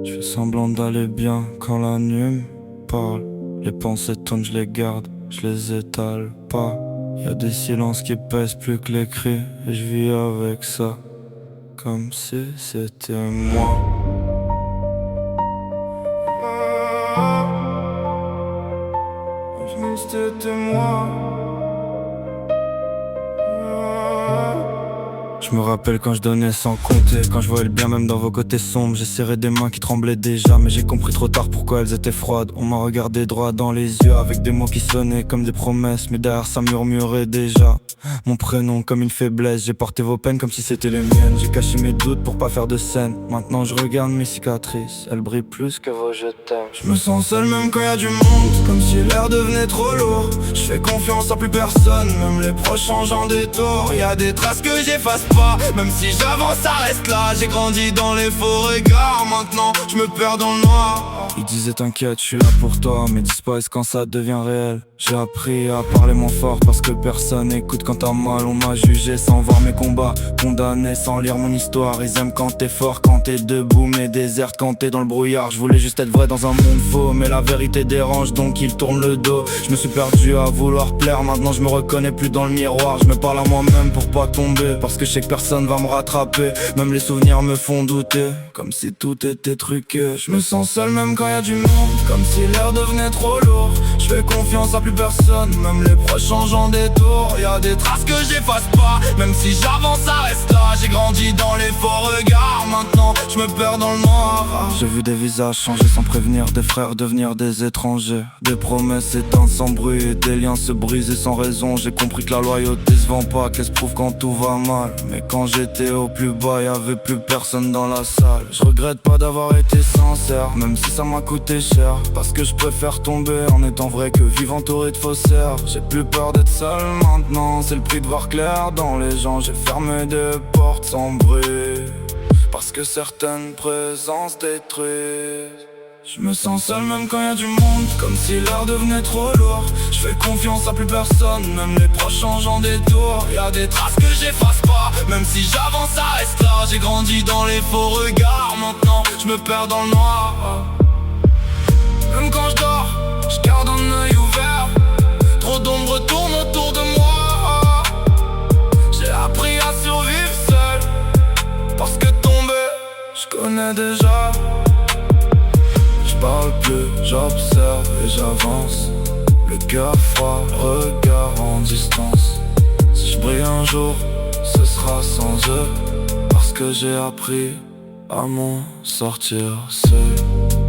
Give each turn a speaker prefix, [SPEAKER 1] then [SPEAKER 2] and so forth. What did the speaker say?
[SPEAKER 1] Je fais semblant d'aller bien quand la nuit me parle. Les pensées tournent, je les garde, je les étale pas. Y'a des silences qui pèsent plus que les cris, et je vis avec ça, comme si c'était moi. Comme si c'était moi. Je me rappelle quand je donnais sans compter, quand je voyais le bien même dans vos côtés sombres. J'ai serré des mains qui tremblaient déjà, mais j'ai compris trop tard pourquoi elles étaient froides. On m'a regardé droit dans les yeux avec des mots qui sonnaient comme des promesses, mais derrière ça murmurait déjà mon prénom comme une faiblesse. J'ai porté vos peines comme si c'était les miennes. J'ai caché mes doutes pour pas faire de scène. Maintenant je regarde mes cicatrices, elles brillent plus que vos je t'aime. Je me sens seul même quand y a du monde, comme si l'air devenait trop lourd. Je fais confiance à plus personne, même les proches changent en détour. Y a des traces que j'efface pas, même si j'avance ça reste là. J'ai grandi dans les faux regards, maintenant je me perds dans le noir. Ils disaient t'inquiète, je suis là pour toi, mais disparaissent quand ça devient réel. J'ai appris à parler moins fort parce que personne écoute quand t'as mal. On m'a jugé sans voir mes combats, condamné sans lire mon histoire. Ils aiment quand t'es fort, quand t'es debout, mais déserte quand t'es dans le brouillard. Je voulais juste être vrai dans un monde faux, mais la vérité dérange donc ils tournent le dos. Je me suis perdu à vouloir plaire, maintenant je me reconnais plus dans le miroir. Je me parle à moi-même pour pas tomber, parce que je sais que personne va me rattraper. Même les souvenirs me font douter, comme si tout était truqué. Je me sens seul même quand y a du monde, comme si l'air devenait trop lourd. Je fais confiance à plus personne, même les proches changent en détour. Y a des traces que j'efface pas, même si j'avance ça reste là. J'ai grandi dans les faux regards, maintenant je me perds dans le noir. J'ai vu des visages changer sans prévenir, des frères devenir des étrangers, des promesses s'éteindre sans bruit et des liens se briser sans raison. J'ai compris que la loyauté se vend pas, qu'elle se prouve quand tout va mal. Mais quand j'étais au plus bas, y'avait plus personne dans la salle. Je regrette pas d'avoir été sincère, même si ça m'a coûté cher, parce que je préfère tomber en étant vrai que vivre entouré de faussaires. J'ai plus peur d'être seul maintenant, c'est le prix de voir clair dans les gens. J'ai fermé des portes sans bruit, parce que certaines présences détruisent. Je me sens seul même quand y a du monde, comme si l'air devenait trop lourd. Je fais confiance à plus personne, même les proches changent en détour. Y a des traces que j'efface pas, même si j'avance ça reste là. J'ai grandi dans les faux regards, maintenant je me perds dans le noir. Même quand je dors, je garde un œil ouvert. Trop d'ombres tournent autour de moi. J'ai appris à survivre seul, parce que tomber, je connais déjà. Je parle plus, j'observe et j'avance. Le cœur froid, regard en distance. Si je brille un jour, ce sera sans eux, parce que j'ai appris à m'en sortir seul.